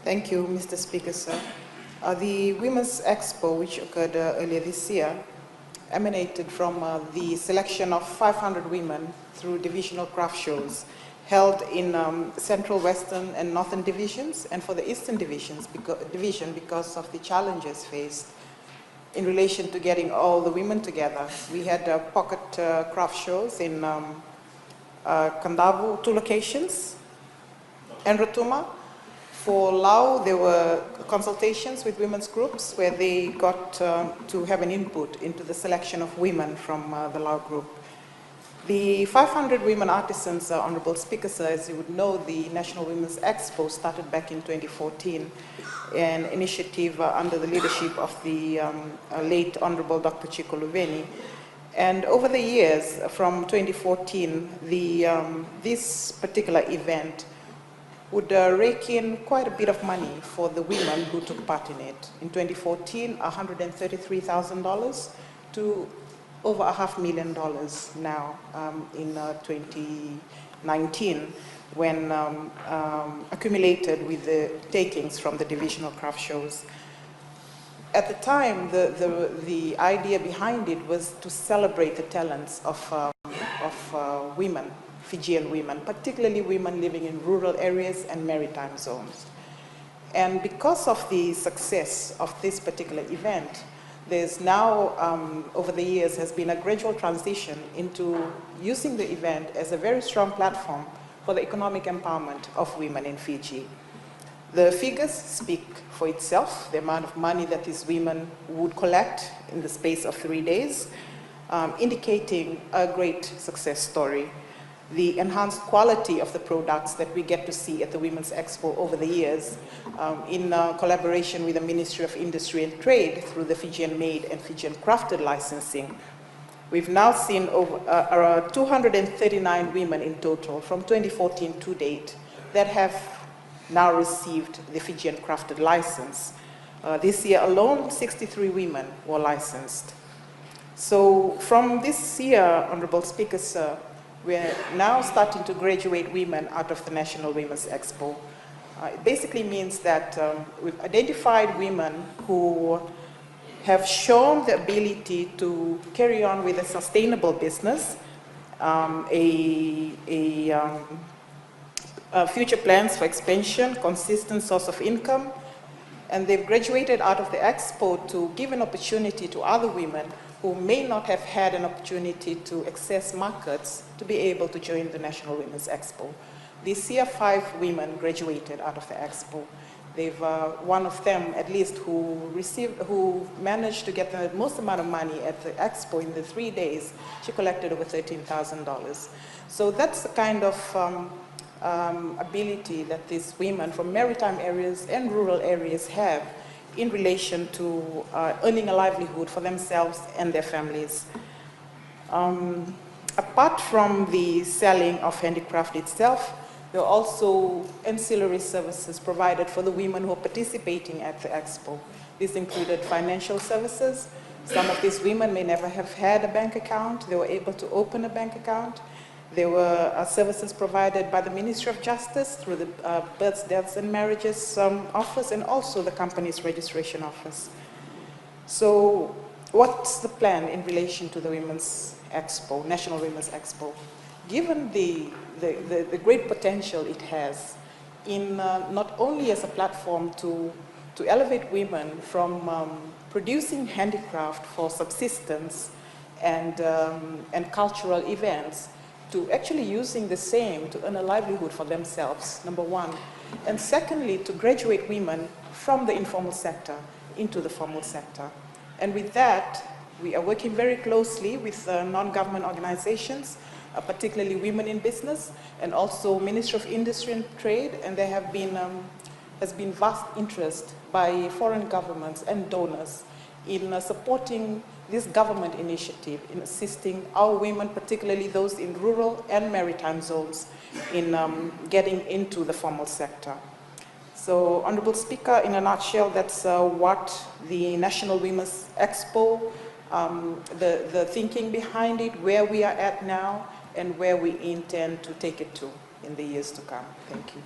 Thank you, Mr. Speaker, sir. The Women's Expo, which occurred earlier this year, emanated from the selection of 500 women through divisional craft shows held in Central, Western, and Northern divisions, and for the Eastern division because of the challenges faced in relation to getting all the women together. We had pocket craft shows in Kandavu, 2 locations, and Rotuma. For Lao, there were consultations with women's groups where they got to have an input into the selection of women from the Lao group. The 500 women artisans, Honorable Speaker, sir, as you would know, the National Women's Expo started back in 2014, an initiative under the leadership of the late Honorable Dr. Chico Luveni. And over the years, from 2014, this particular event would rake in quite a bit of money for the women who took part in it. In 2014, $133,000 to over $500,000 now in 2019, when accumulated with the takings from the divisional craft shows. At the time, the idea behind it was to celebrate the talents of women, Fijian women, particularly women living in rural areas and maritime zones. And because of the success of this particular event, there's now, over the years, has been a gradual transition into using the event as a very strong platform for the economic empowerment of women in Fiji. The figures speak for itself, the amount of money that these women would collect in the space of 3 days, indicating a great success story. The enhanced quality of the products that we get to see at the Women's Expo over the years, in collaboration with the Ministry of Industry and Trade through the Fijian Made and Fijian Crafted licensing. We've now seen over 239 women in total from 2014 to date that have now received the Fijian Crafted license. This year alone, 63 women were licensed. So from this year, Honorable Speaker, sir, we're now starting to graduate women out of the National Women's Expo. It basically means that we've identified women who have shown the ability to carry on with a sustainable business, future plans for expansion, consistent source of income, and they've graduated out of the Expo to give an opportunity to other women who may not have had an opportunity to access markets to be able to join the National Women's Expo. This year, 5 women graduated out of the Expo. They've, one of them at least who managed to get the most amount of money at the Expo in the 3 days, she collected over $13,000. So that's the kind of ability that these women from maritime areas and rural areas have in relation to earning a livelihood for themselves and their families. Apart from the selling of handicraft itself, there are also ancillary services provided for the women who are participating at the Expo. This included financial services. Some of these women may never have had a bank account. They were able to open a bank account. There were services provided by the Ministry of Justice through the Births, Deaths and Marriages Office, and also the company's registration office. So what's the plan in relation to the Women's Expo, National Women's Expo? Given the great potential it has in not only as a platform to elevate women from producing handicraft for subsistence and cultural events, to actually using the same to earn a livelihood for themselves, number one. And secondly, to graduate women from the informal sector into the formal sector. And with that, we are working very closely with non-government organizations, particularly Women in Business, and also Ministry of Industry and Trade, and there has been vast interest by foreign governments and donors in supporting this government initiative in assisting our women, particularly those in rural and maritime zones, in getting into the formal sector. So, Honorable Speaker, in a nutshell, that's what the National Women's Expo, the thinking behind it, where we are at now, and where we intend to take it to in the years to come. Thank you.